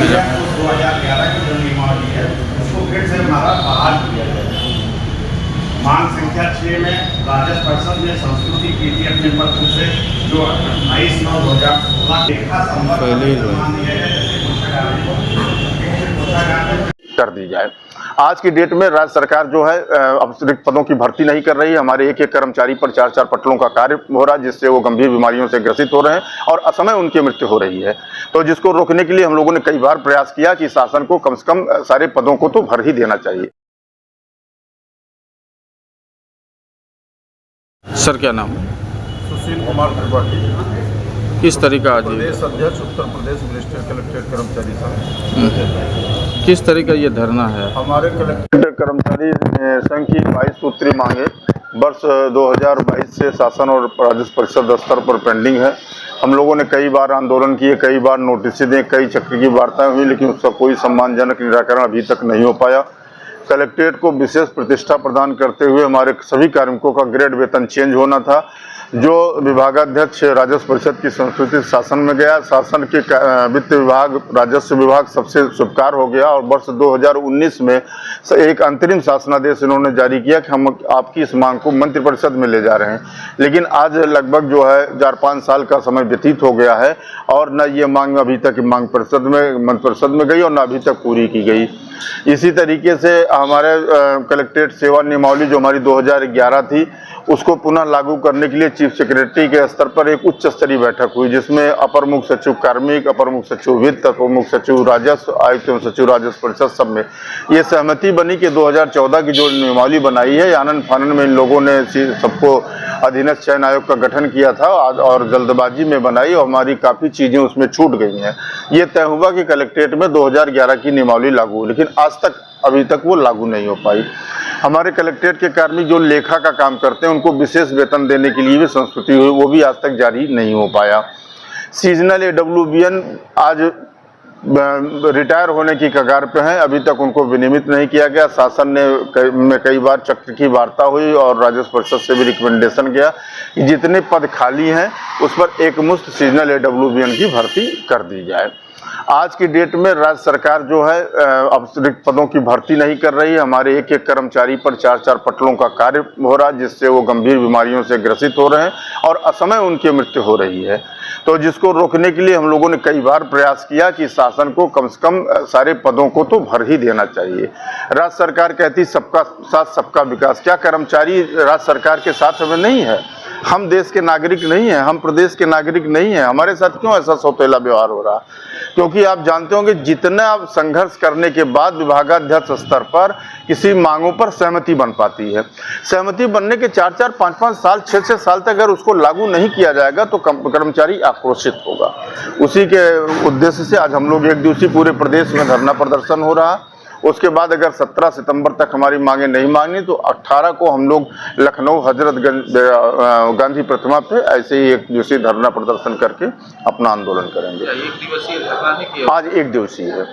2011 की जो नियमावली है उसको फिर से हमारा बहाल किया जाएगा। मांग संख्या 6 में राजस्व परिषद ने संस्तुति की थी अपने पत्र से, जो 28/9/2016 लेखा कर दी जाए। आज की डेट में राज्य सरकार जो है अतिरिक्त पदों की भर्ती नहीं कर रही है। हमारे एक एक कर्मचारी पर 4-4 पटलों का कार्य हो रहा है, जिससे वो गंभीर बीमारियों से ग्रसित हो रहे हैं और असमय उनकी मृत्यु हो रही है। तो जिसको रोकने के लिए हम लोगों ने कई बार प्रयास किया कि शासन को कम से कम सारे पदों को तो भर ही देना चाहिए। सर क्या नाम है? सुशील कुमार त्रिपाठी, किस तरीका आज प्रदेश अध्यक्ष उत्तर प्रदेश मिनिस्ट्रियल कलेक्ट्रेट कर्मचारी संघ। किस तरह का ये धरना है? हमारे कलेक्ट्रेट कर्मचारी संघ की 22 सूत्री मांगे वर्ष 2022 से शासन और राजस्व परिषद स्तर पर पेंडिंग है। हम लोगों ने कई बार आंदोलन किए, कई बार नोटिस दिए, कई चक्र की वार्ताएं हुई, लेकिन उसका कोई सम्मानजनक निराकरण अभी तक नहीं हो पाया। कलेक्ट्रेट को विशेष प्रतिष्ठा प्रदान करते हुए हमारे सभी कार्मिकों का ग्रेड वेतन चेंज होना था, जो विभागाध्यक्ष राजस्व परिषद की संस्तुति शासन में गया। शासन के वित्त विभाग, राजस्व विभाग सबसे स्वीकार हो गया और वर्ष 2019 में एक अंतरिम शासनादेश इन्होंने जारी किया कि हम आपकी इस मांग को मंत्रिपरिषद में ले जा रहे हैं। लेकिन आज लगभग जो है 4-5 साल का समय व्यतीत हो गया है और न ये मांग अभी तक मंत्रिपरिषद में गई और न अभी तक पूरी की गई। इसी तरीके से हमारे कलेक्ट्रेट सेवा नियमावली जो हमारी 2011 थी, उसको पुनः लागू करने के लिए चीफ सेक्रेटरी के स्तर पर एक उच्च स्तरीय बैठक हुई, जिसमें अपर मुख्य सचिव कार्मिक, अपर मुख्य सचिव वित्त, अपर मुख्य सचिव राजस्व, आयुक्त एवं सचिव राजस्व परिषद सब में ये सहमति बनी कि 2014 की जो नियमावली बनाई है, आनन फानन में इन लोगों ने सबको अधीनस्थ चयन आयोग का गठन किया था और जल्दबाजी में बनाई और हमारी काफ़ी चीज़ें उसमें छूट गई हैं। ये तय हुआ कि कलेक्ट्रेट में 2011 की नियमावली लागू हो, लेकिन आज तक अभी तक वो लागू नहीं हो पाई। हमारे कलेक्ट्रेट के कार्मिक जो लेखा का काम करते हैं, उनको विशेष वेतन देने के लिए भी संस्तुति हुई, वो भी आज तक जारी नहीं हो पाया। सीजनल AWBN आज रिटायर होने की कगार पे हैं, अभी तक उनको विनियमित नहीं किया गया। शासन ने कई बार चक्र की वार्ता हुई और राजस्व परिषद से भी रिकमेंडेशन गया कि जितने पद खाली हैं उस पर एकमुश्त सीजनल AWBN की भर्ती कर दी जाए। आज की डेट में राज्य सरकार जो है अतिरिक्त पदों की भर्ती नहीं कर रही है। हमारे एक एक कर्मचारी पर 4-4 पटलों का कार्य हो रहा है, जिससे वो गंभीर बीमारियों से ग्रसित हो रहे हैं और असमय उनकी मृत्यु हो रही है। तो जिसको रोकने के लिए हम लोगों ने कई बार प्रयास किया कि शासन को कम से कम सारे पदों को तो भर ही देना चाहिए। राज्य सरकार कहती सबका साथ सबका विकास। क्या कर्मचारी राज्य सरकार के साथ में नहीं है? हम देश के नागरिक नहीं हैं, हम प्रदेश के नागरिक नहीं हैं, हमारे साथ क्यों ऐसा सौतेला व्यवहार हो रहा? क्योंकि आप जानते होंगे जितना आप संघर्ष करने के बाद विभागाध्यक्ष स्तर पर किसी मांगों पर सहमति बन पाती है। सहमति बनने के 4-4, 5-5 साल, 6-6 साल तक अगर उसको लागू नहीं किया जाएगा तो कर्मचारी आक्रोशित होगा। उसी के उद्देश्य से आज हम लोग एक दिवसीय पूरे प्रदेश में धरना प्रदर्शन हो रहा। उसके बाद अगर 17 सितंबर तक हमारी मांगे नहीं मानी तो 18 को हम लोग लखनऊ हजरतगंज गांधी प्रतिमा पे ऐसे ही एक दिवसीय धरना प्रदर्शन करके अपना आंदोलन करेंगे। एक दिवसीय धरना है कि आज एक दिवसीय है।